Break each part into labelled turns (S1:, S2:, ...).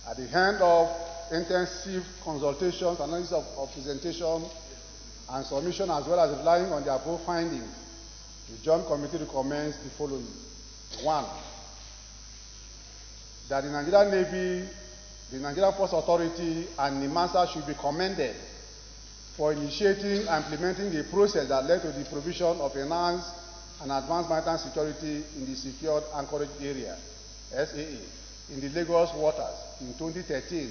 S1: At the end of intensive consultations, analysis of presentation, and submission, as well as relying on the above findings, the Joint Committee recommends the following. 1. That the Nigerian Navy, the Nigerian Ports Authority, and NIMASA should be commended for initiating and implementing a process that led to the provision of enhanced and advanced maritime security in the Secured Anchorage Area, SAA, in the Lagos waters in 2013,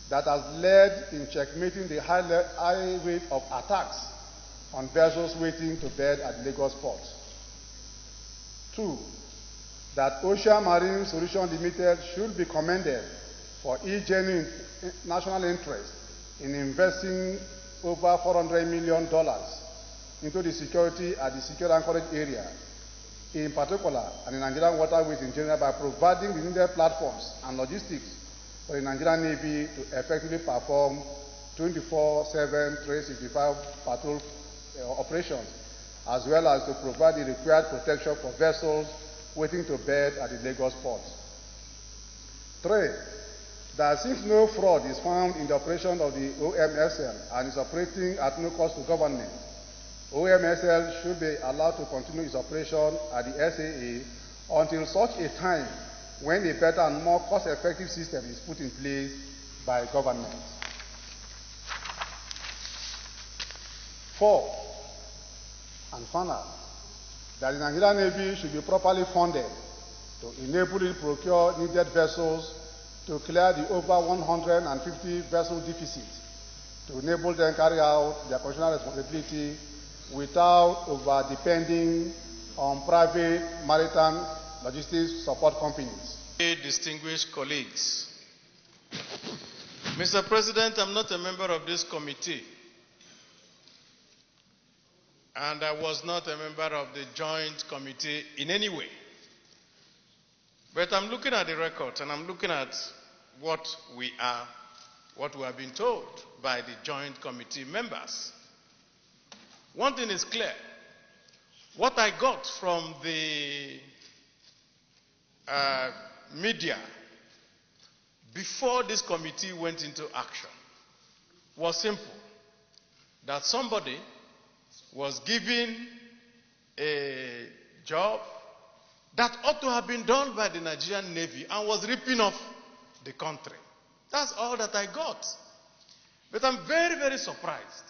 S1: that has led in checkmating the high rate of attacks on vessels waiting to berth at Lagos port. 2. That Ocean Marine Solutions Limited should be commended for its genuine national interest in investing over $400 million into the security at the Secured Anchorage Area, in particular, and the Nigerian Waterways in general, by providing the needed platforms and logistics for the Nigerian Navy to effectively perform 24/7, 365 patrol operations, as well as to provide the required protection for vessels waiting to berth at the Lagos port. 3. That since no fraud is found in the operation of the OMSL and is operating at no cost to government, OMSL should be allowed to continue its operation at the SAA until such a time when a better and more cost-effective system is put in place by government. 4. And final, that the Nigerian Navy should be properly funded to enable it to procure needed vessels to clear the over 150 vessel deficit, to enable them carry out their constitutional responsibility without over-depending on private maritime logistics support companies.
S2: Distinguished colleagues, Mr. President, I'm not a member of this committee, and I was not a member of the Joint Committee in any way. But I'm looking at the record, and I'm looking at what we have been told by the Joint Committee members. One thing is clear. What I got from the media before this committee went into action was simple. That somebody was given a job that ought to have been done by the Nigerian Navy and was ripping off the country. That's all that I got. But I'm very, very surprised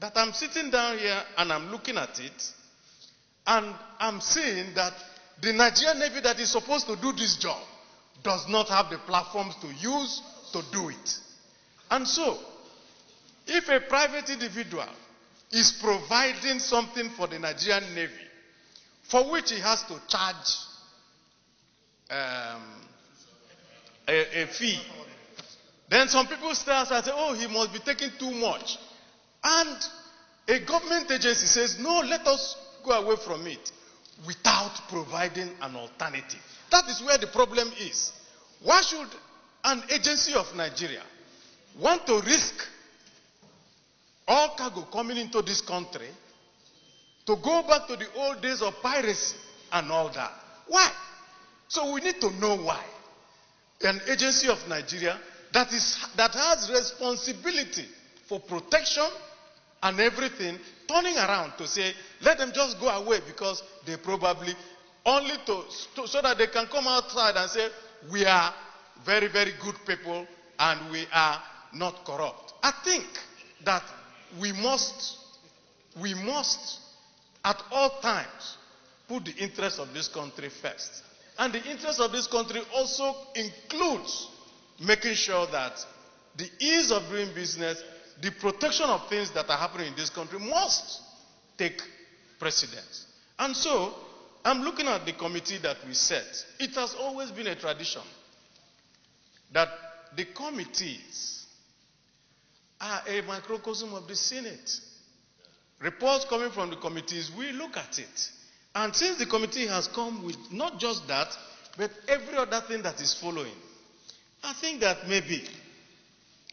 S2: that I'm sitting down here and I'm looking at it and I'm seeing that the Nigerian Navy that is supposed to do this job does not have the platforms to use to do it. And so, if a private individual is providing something for the Nigerian Navy for which he has to charge a fee, then some people start and say, oh, he must be taking too much. And a government agency says, no, let us go away from it without providing an alternative. That is where the problem is. Why should an agency of Nigeria want to risk all cargo coming into this country to go back to the old days of piracy and all that? Why? So we need to know why. An agency of Nigeria that has responsibility for protection and everything, turning around to say, let them just go away because they probably only so that they can come outside and say, we are very, very good people and we are not corrupt. I think that we must at all times put the interests of this country first. And the interest of this country also includes making sure that the ease of doing business, the protection of things that are happening in this country must take precedence. And so, I'm looking at the committee that we set. It has always been a tradition that the committees are a microcosm of the Senate. Reports coming from the committees, we look at it. And since the committee has come with not just that, but every other thing that is following, I think that maybe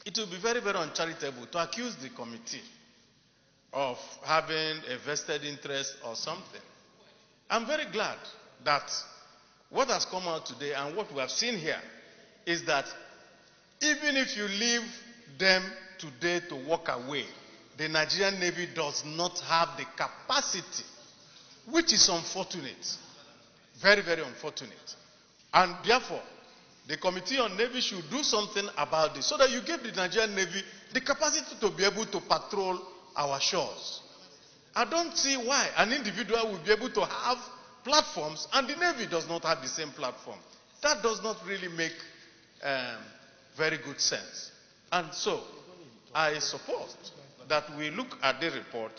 S2: it will be very, very uncharitable to accuse the committee of having a vested interest or something. I'm very glad that what has come out today and what we have seen here is that Even if you leave them today to walk away, the Nigerian Navy does not have the capacity, which is unfortunate. Very, very unfortunate. And therefore, the Committee on Navy should do something about this so that you give the Nigerian Navy the capacity to be able to patrol our shores. I don't see why an individual will be able to have platforms and the Navy does not have the same platform. That does not really make very good sense. And so, I suppose that we look at the report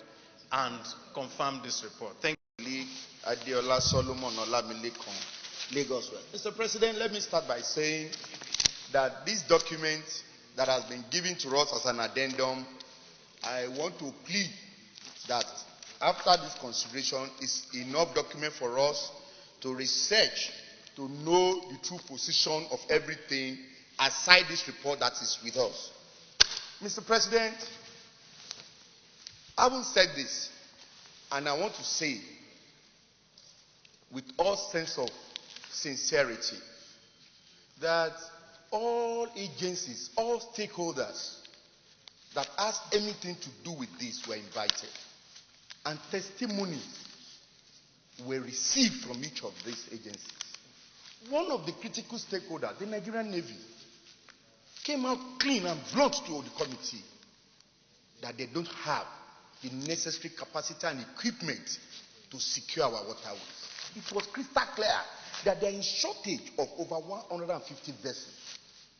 S2: and confirm this report. Thank you.
S3: Adiola Solomon Olamilekon, Lagos. Mr. President, let me start by saying that this document that has been given to us as an addendum, I want to plead that after this consideration is enough document for us to research, to know the true position of everything aside this report that is with us. Mr. President, I haven't said this, and I want to say with all sense of sincerity that all agencies, all stakeholders that has anything to do with this were invited, and testimonies were received from each of these agencies. One of the critical stakeholders, the Nigerian Navy, came out clean and blunt to the committee that they don't have the necessary capacity and equipment to secure our waterways. It was crystal clear that they are in shortage of over 150 vessels.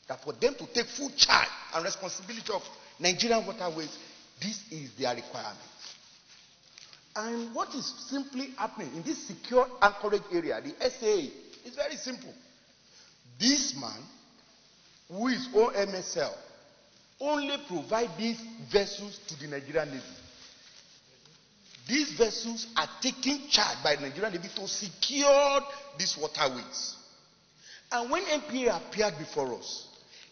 S3: That for them to take full charge and responsibility of Nigerian waterways, this is their requirement. And what is simply happening in this secure anchorage area, the SAA, is very simple. This man, who is OMSL, only provide these vessels to the Nigerian Navy. These vessels are taking charge by the Nigerian Navy to secure these waterways. And when NPA appeared before us,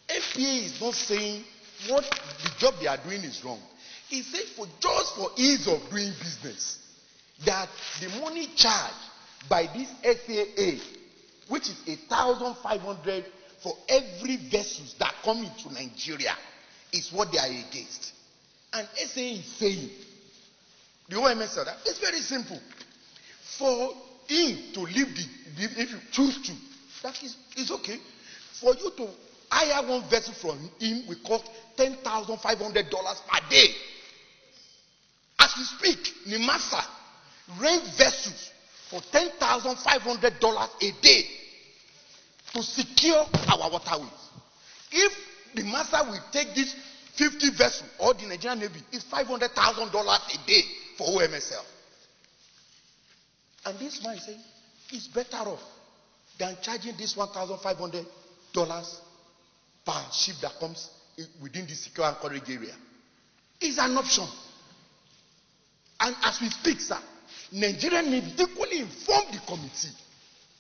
S3: NPA is not saying what the job they are doing is wrong. He said just for ease of doing business, that the money charged by this SAA, which is 1,500 for every vessels that come into Nigeria, is what they are against. And SAA is saying, the OMSL, that it's very simple. For him to leave if you choose to, that is okay. For you to hire one vessel from him will cost $10,500 per day. As we speak, Nimasa rent vessels for $10,500 a day to secure our waterways. If the master will take this 50 vessels or the Nigerian Navy, it's $500,000 a day for OMSL. And this man is saying it's better off than charging this $1,500 per ship that comes within the secure anchorage area. It's an option. And as we speak, sir, Nigerian Navy equally informed the committee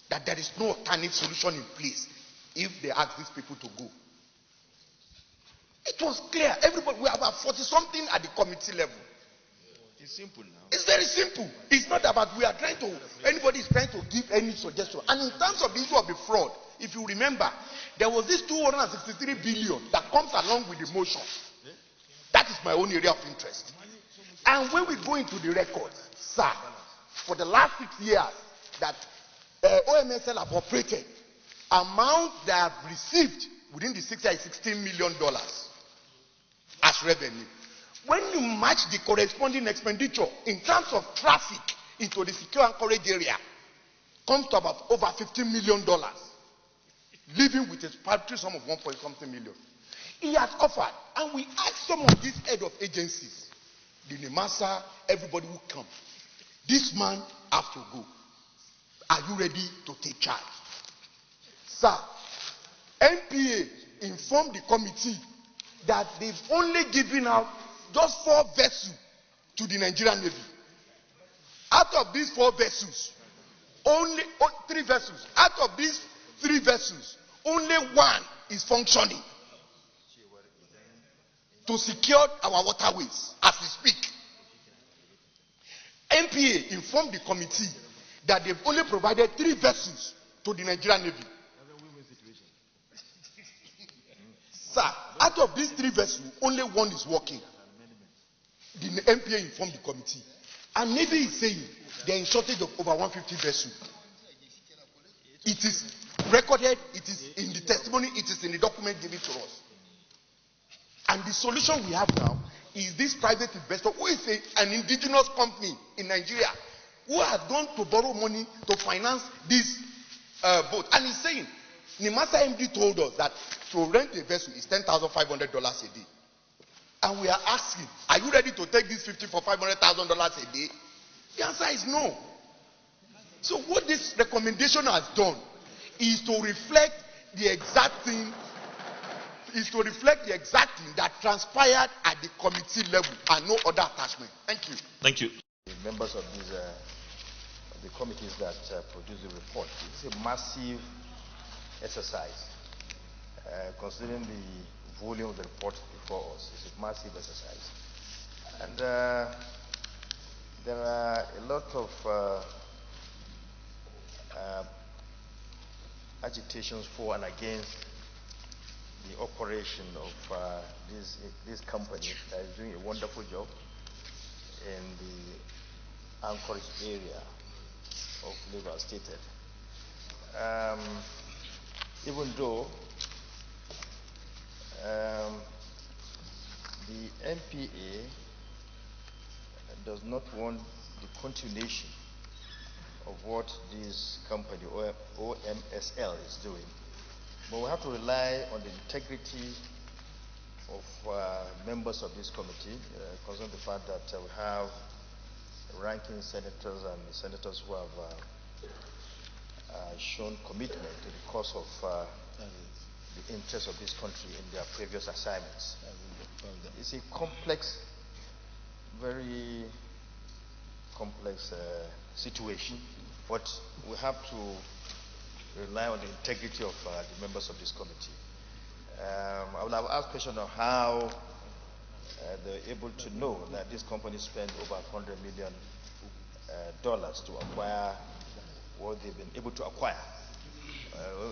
S3: that there is no alternative solution in place if they ask these people to go. It was clear. Everybody, we have about 40-something at the committee level.
S2: It's simple now.
S3: It's very simple. It's not about we are trying to, anybody is trying to give any suggestion. And in terms of the issue of the fraud, if you remember, there was this 263 billion that comes along with the motion. That is my own area of interest. And when we go into the records, sir, for the last 6 years that OMSL have operated, amount they have received within the 6 years is $16 million as revenue. When you match the corresponding expenditure in terms of traffic into the secure anchorage area, comes to about over $15 million, leaving with a paltry sum of 1.something million. He has offered, and we asked some of these head of agencies, the NEMASA, everybody will come. This man has to go. Are you ready to take charge? Sir, NPA informed the committee that they've only given out just 4 vessels to the Nigerian Navy. Out of these 4 vessels, only 3 vessels. Out of these 3 vessels, only 1 is functioning to secure our waterways as we speak. NPA informed the committee that they've only provided 3 vessels to the Nigerian Navy. Sir, out of these 3 vessels, only one is working. The MPA informed the committee. And Navy is saying they are in shortage of over 150 vessels. It is recorded, it is in the testimony, it is in the document given to us. And the solution we have now is this private investor who is an indigenous company in Nigeria who has gone to borrow money to finance this boat. And he's saying, Nimasa MD told us that to rent a vessel is $10,500 a day. And we are asking, are you ready to take this 50 for $500,000 a day? The answer is no. So what this recommendation has done is to reflect the exact thing, that transpired at the committee level and no other attachment. Thank you.
S4: Thank you.
S5: The members of these the committees that produce the report. It's a massive exercise. Considering the volume of the report before us, it's a massive exercise. And there are a lot of agitations for and against the operation of this company that is doing a wonderful job in the Anchorage area of Lagos State. Even though the MPA does not want the continuation of what this company, OMSL, is doing, but we have to rely on the integrity of members of this committee, considering the fact that we have ranking senators and senators who have shown commitment to the cause of the interests of this country in their previous assignments. It's a complex, very complex situation, but we have to rely on the integrity of the members of this committee. I would have asked a question on how they're able to know that this company spent over $100 million to acquire what they've been able to acquire,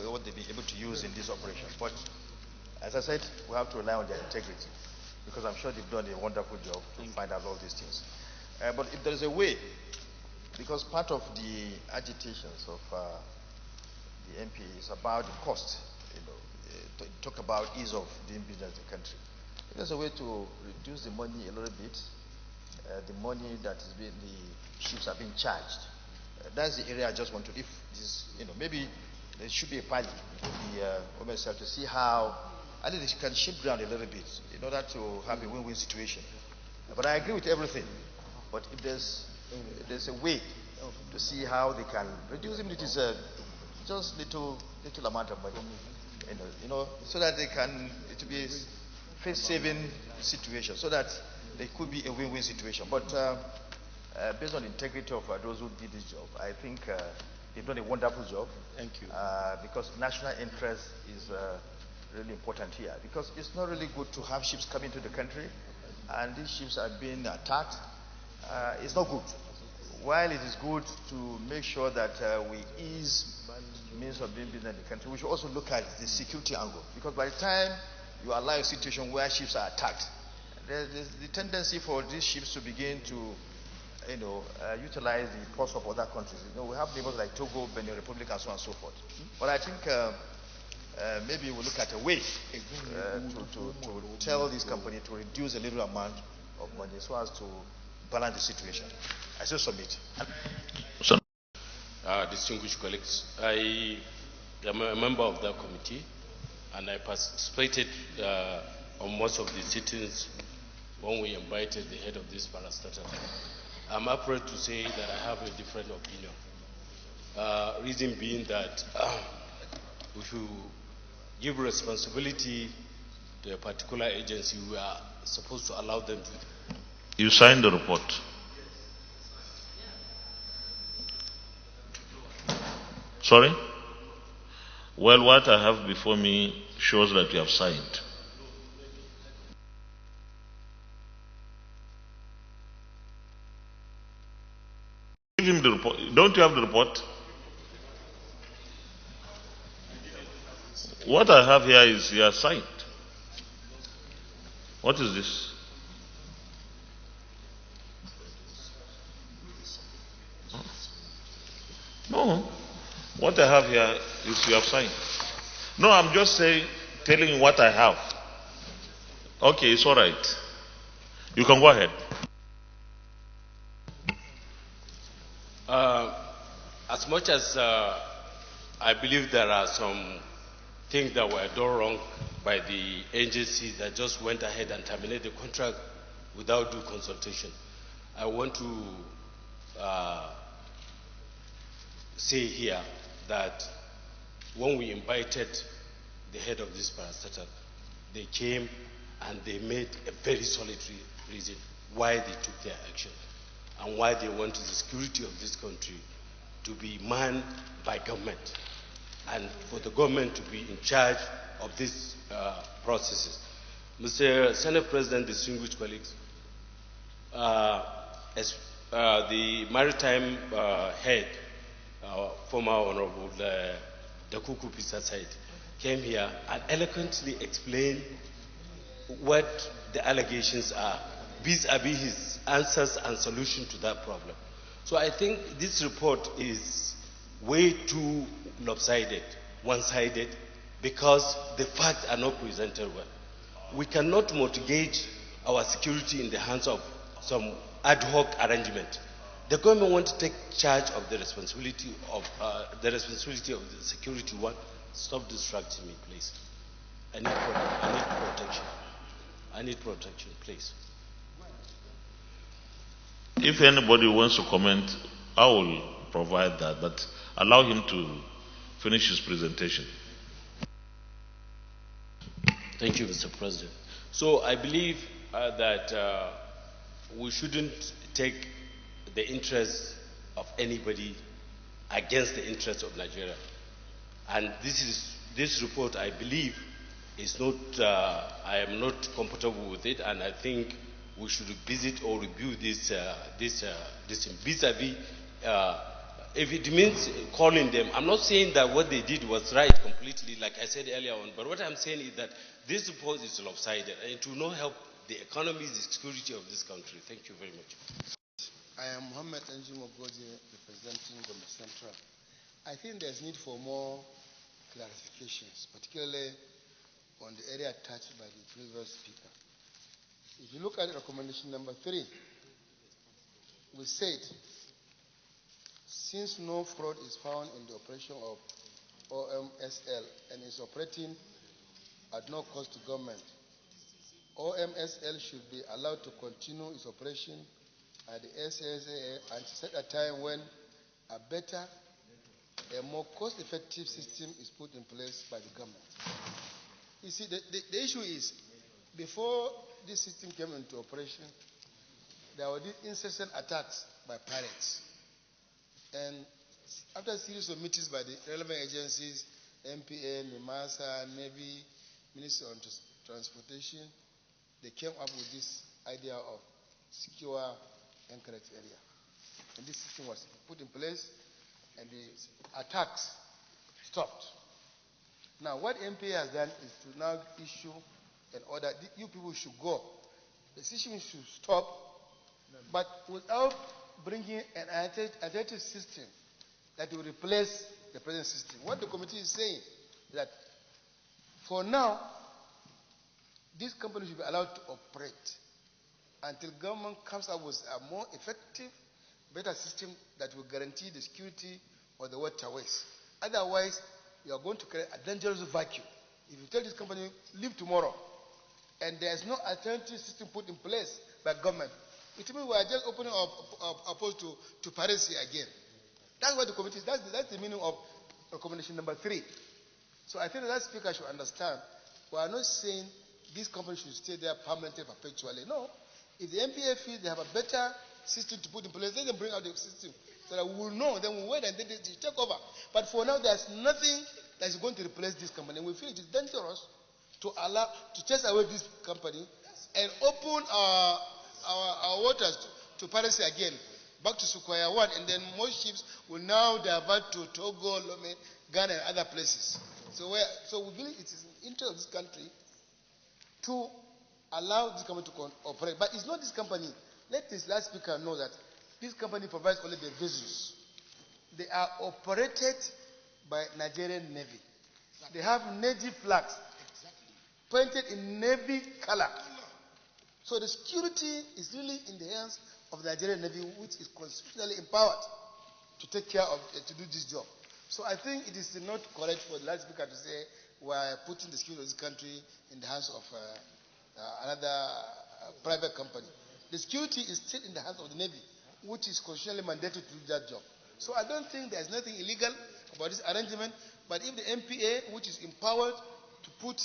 S5: what they've been able to use in this operation. But as I said, we have to rely on their integrity, because I'm sure they've done a wonderful job to find out all these things. But if there is a way, because part of the agitations of the MP is about the cost, to talk about ease of doing business in the country. If there's a way to reduce the money a little bit, the money that is being, the ships are being charged. That's the area I just want to, if this, maybe there should be a pilot with the OMSL to see how, at least they can shift ground a little bit in order to have a win-win situation. But I agree with everything. But if there's a way to see how they can reduce it, it is just little amount of money, so that they can, it will be a face-saving situation, so that there could be a win-win situation. But based on the integrity of those who did this job, I think they've done a wonderful job.
S4: Thank you.
S5: Because national interest is really important here. Because it's not really good to have ships coming to the country and these ships are being attacked. It's not good. While it is good to make sure that we ease means of doing business in the country, we should also look at the security angle. Because by the time you allow a situation where ships are attacked, there's the tendency for these ships to begin to utilize the ports of other countries. We have neighbors like Togo, Benin Republic, and so on and so forth. But I think maybe we'll look at a way to tell this company to reduce a little amount of money so as to balance the situation. I still submit.
S6: Distinguished colleagues, I am a member of that committee and I participated on most of the sittings when we invited the head of this parastatal. I'm afraid to say that I have a different opinion. Reason being that we should give responsibility to a particular agency, we are supposed to allow them to.
S4: You signed the report. Sorry? Well, what I have before me shows that you have signed. Give him the report. Don't you have the report? What I have here is he has signed. What is this? No. What I have here is you have signed. No, I'm just saying, telling you what I have. Okay, it's all right. You can go ahead.
S6: As much as I believe there are some things that were done wrong by the agency that just went ahead and terminated the contract without due consultation, I want to say here that when we invited the head of this parastatal, they came and they made a very solid reason why they took their action and why they wanted the security of this country to be manned by government and for the government to be in charge of these processes. Mr. Senate President, distinguished colleagues, as the Maritime head, former Honorable Dakuku Pisa Said, came here and eloquently explained what the allegations are, vis-a-vis his answers and solution to that problem. So I think this report is way too lopsided, one-sided, because the facts are not presented well. We cannot mortgage our security in the hands of some ad hoc arrangement. The government wants to take charge of the responsibility of the security. One, stop distracting me, please. I need protection. I need protection, please.
S4: If anybody wants to comment, I will provide that, but allow him to finish his presentation.
S6: Thank you, Mr. President. So I believe that we shouldn't take the interests of anybody against the interests of Nigeria. And this report, I believe, is not, I am not comfortable with it, and I think we should visit or review this vis-a-vis. If it means calling them, I'm not saying that what they did was right completely, like I said earlier on, but what I'm saying is that this report is lopsided, and it will not help the economy, the security of this country. Thank you very much.
S7: I am Mohammed Mogoje, representing the Central. I think there's need for more clarifications, particularly on the area touched by the previous speaker. If you look at recommendation number 3, we said, since no fraud is found in the operation of OMSL and is operating at no cost to government, OMSL should be allowed to continue its operation at the SAA and set a time when a better, a more cost-effective system is put in place by the government. You see, the issue is, before this system came into operation, there were these incessant attacks by pirates. And after a series of meetings by the relevant agencies, MPA, NIMASA, Navy, Ministry of Transportation, they came up with this idea of secure Anchorage area. And this system was put in place, and the attacks stopped. Now, what MPA has done is to now issue an order. You people should go. The system should stop, but without bringing an alternative system that will replace the present system. What the committee is saying is that for now, this company should be allowed to operate until government comes up with a more effective, better system that will guarantee the security of the waterways. Otherwise, you are going to create a dangerous vacuum. If you tell this company, leave tomorrow, and there is no alternative system put in place by government, it means we are just opening up opposed to piracy again. That's what the committee is. That's the meaning of recommendation number 3. So I think that speaker should understand. We are not saying this company should stay there permanently, perpetually. No. If the MPA feels they have a better system to put in place, let them bring out the system so that we will know. Then we'll wait and then they take over. But for now, there's nothing that is going to replace this company. We feel it is dangerous to chase away this company and open our waters to piracy again, back to square one, and then most ships will now divert to Togo, Lome, Ghana, and other places. So we believe it is in the interest of this country to allow this company to operate. But it's not this company. Let this last speaker know that this company provides only the vessels. They are operated by Nigerian Navy. They have Navy flags painted in Navy color. So the security is really in the hands of the Nigerian Navy, which is constitutionally empowered to take care of, to do this job. So I think it is not correct for the last speaker to say we are putting the security of this country in the hands of another private company. The security is still in the hands of the Navy, which is constitutionally mandated to do that job. So I don't think there's nothing illegal about this arrangement, but if the MPA, which is empowered to put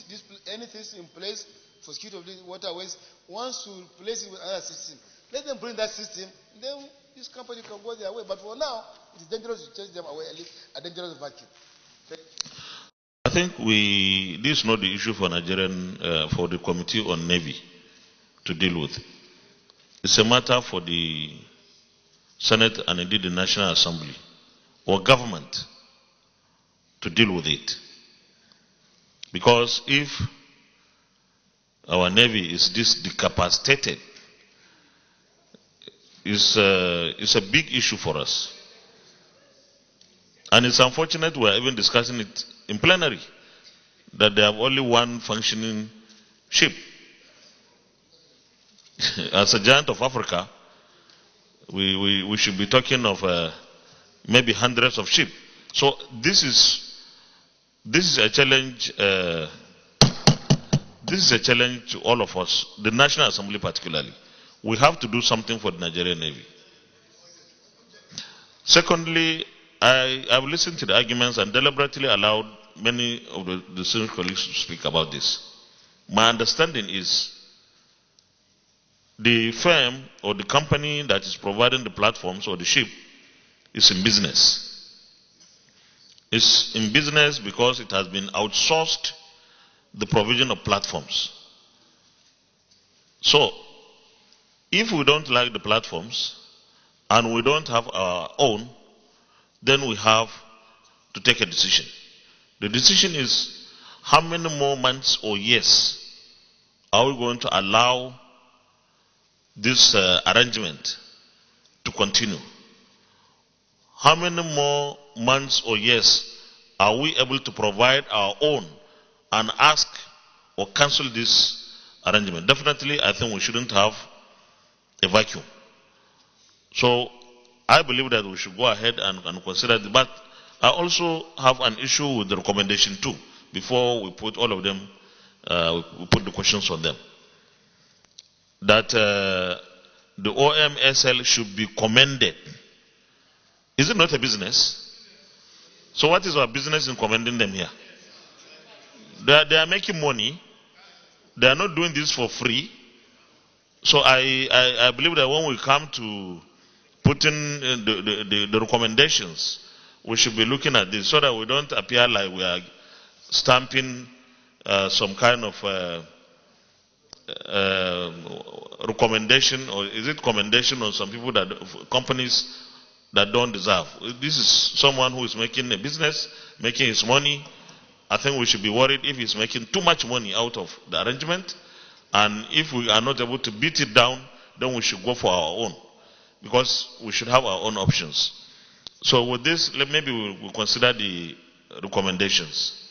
S7: anything in place for security of the waterways, wants to replace it with another system, let them bring that system, then this company can go their way. But for now, it is dangerous to chase them away, a dangerous vacuum.
S4: I think this is not the issue for for the Committee on Navy to deal with. It's a matter for the Senate and indeed the National Assembly or government to deal with it. Because if our Navy is this decapacitated, it's a big issue for us. And it's unfortunate we are even discussing it in plenary, that they have only one functioning ship. As a giant of Africa, we should be talking of maybe hundreds of ships. So this is a challenge. This is a challenge to all of us, the National Assembly particularly. We have to do something for the Nigerian Navy. Secondly, I've listened to the arguments and deliberately allowed many of the distinguished colleagues to speak about this. My understanding is the firm or the company that is providing the platforms or the ship is in business. It's in business because it has been outsourced the provision of platforms. So, if we don't like the platforms and we don't have our own, then we have to take a decision. The decision is how many more months or years are we going to allow this arrangement to continue? How many more months or years are we able to provide our own and ask or cancel this arrangement? Definitely, I think we shouldn't have a vacuum. So, I believe that we should go ahead and consider it. But I also have an issue with the recommendation too, before we put all of them, we put the questions on them. That the OMSL should be commended. Is it not a business? So what is our business in commending them here? They are making money. They are not doing this for free. So I believe that when we come to put in the recommendations, we should be looking at this so that we don't appear like we are stamping some kind of recommendation, or is it commendation on some people, companies that don't deserve. This is someone who is making a business, making his money. I think we should be worried if he's making too much money out of the arrangement. And if we are not able to beat it down, then we should go for our own. Because we should have our own options. So with this, maybe we'll consider the recommendations.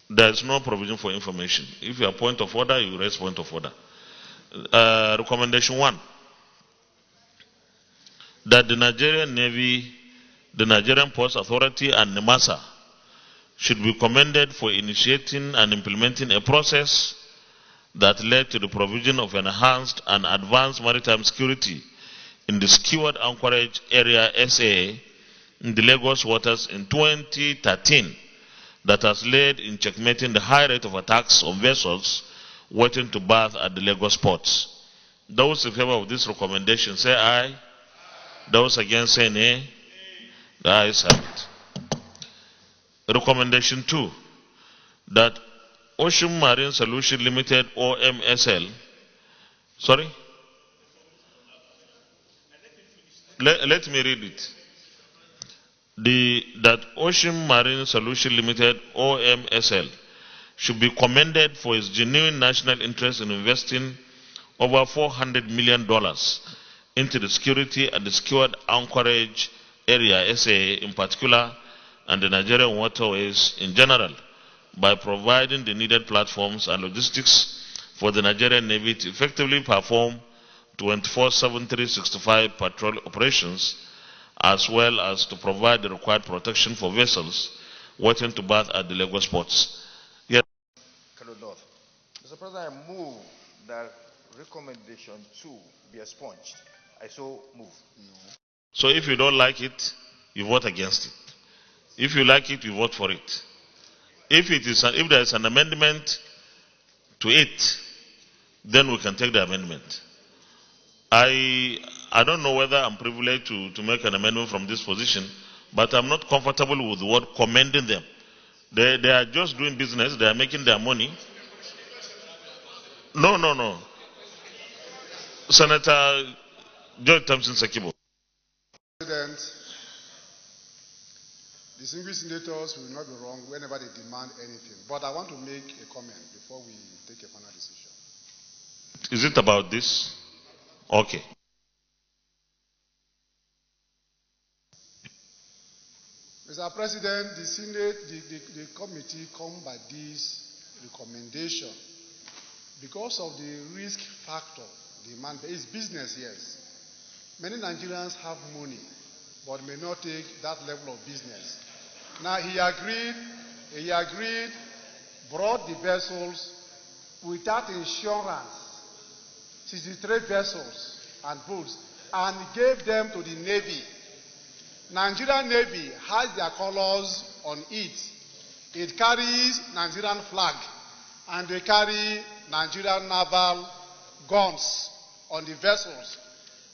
S4: There's no provision for information. If you are point of order, you raise point of order. Recommendation 1. That the Nigerian Navy, the Nigerian Ports Authority and NIMASA should be commended for initiating and implementing a process that led to the provision of enhanced and advanced maritime security in the Secured Anchorage Area SAA in the Lagos waters in 2013 that has led in checkmating the high rate of attacks on vessels waiting to berth at the Lagos ports. Those in favor of this recommendation say aye. Those against say nay. The ayes have it. Recommendation 2. That Ocean Marine Solution Limited OMSL. Sorry? Let me read it. That Ocean Marine Solution Limited OMSL should be commended for its genuine national interest in investing over $400 million into the security and the secured anchorage area, SAA in particular, and the Nigerian Waterways in general, by providing the needed platforms and logistics for the Nigerian Navy to effectively perform 24/7, 365 patrol operations, as well as to provide the required protection for vessels waiting to berth at the Lagos ports. Yes.
S5: North. Mr. President, I move that recommendation 2 be expunged. I so move. No.
S4: So if you don't like it, you vote against it. If you like it, you vote for it. If there is an amendment to it, then we can take the amendment. I don't know whether I'm privileged to make an amendment from this position, but I'm not comfortable with the word commending them. They are just doing business, they are making their money. No. Senator George Sekibo.
S1: President, distinguished senators will not be wrong whenever they demand anything. But I want to make a comment before we take a final decision.
S4: Is it about this? Okay.
S1: Mr. President, the Senate, the committee come by this recommendation because of the risk factor. Demand is business, yes. Many Nigerians have money, but may not take that level of business. Now he agreed, brought the vessels without insurance, 63 vessels and boats, and gave them to the Navy. Nigerian Navy has their colors on it. It carries Nigerian flag, and they carry Nigerian naval guns on the vessels.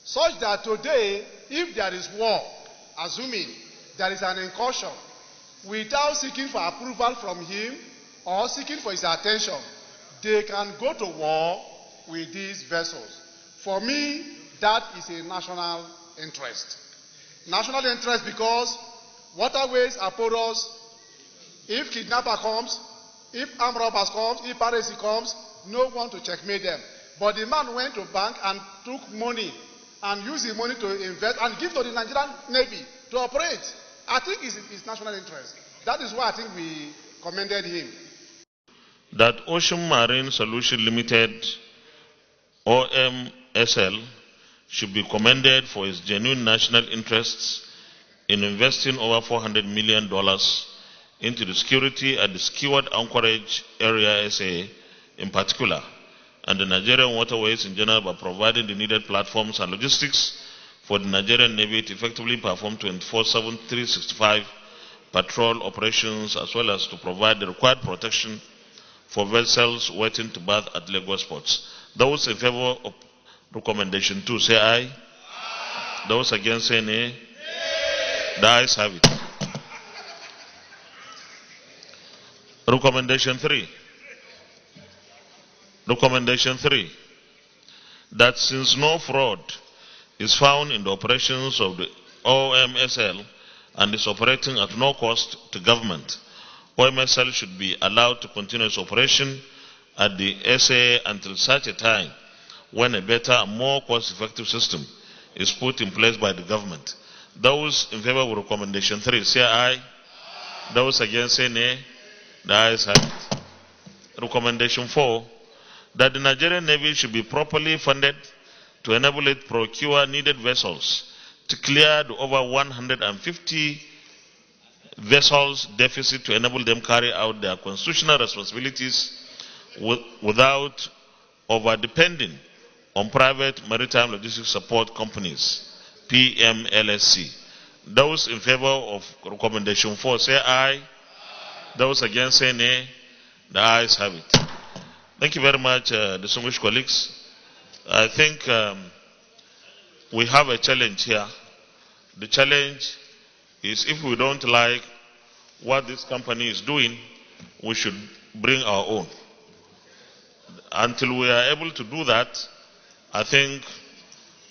S1: Such that today, if there is war, assuming there is an incursion, without seeking for approval from him or seeking for his attention, they can go to war with these vessels. For me, that is a national interest. National interest because waterways are porous. If kidnapper comes, if armed robbers comes, if piracy comes, no one to checkmate them. But the man went to bank and took money and used the money to invest and give to the Nigerian Navy to operate. I think it's national interest. That is why I think we commended him.
S4: That Ocean Marine Solution Limited, OMSL, should be commended for its genuine national interests in investing over $400 million into the security and the secured anchorage area, SAA in particular, and the Nigerian Waterways in general, by providing the needed platforms and logistics for the Nigerian Navy to effectively perform 24/7, 365 patrol operations, as well as to provide the required protection for vessels waiting to berth at Lagos ports. Those in favor of recommendation 2 say aye. Those against say nay. The ayes have it. Recommendation 3. Recommendation 3. That since no fraud is found in the operations of the OMSL and is operating at no cost to government, OMSL should be allowed to continue its operation at the SAA until such a time when a better and more cost-effective system is put in place by the government. Those in favor of recommendation 3 say aye. Those against say nay. The ayes have it. Recommendation 4. That the Nigerian Navy should be properly funded to enable it procure needed vessels to clear the over 150 vessels deficit to enable them carry out their constitutional responsibilities without over-depending on private maritime logistics support companies, PMLSC. Those in favor of recommendation 4 say aye. Those against say nay. The ayes have it. Thank you very much, distinguished colleagues. I think we have a challenge here. The challenge is, if we don't like what this company is doing, we should bring our own. Until we are able to do that, I think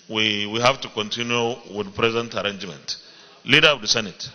S4: we have to continue with the present arrangement. Leader of the Senate.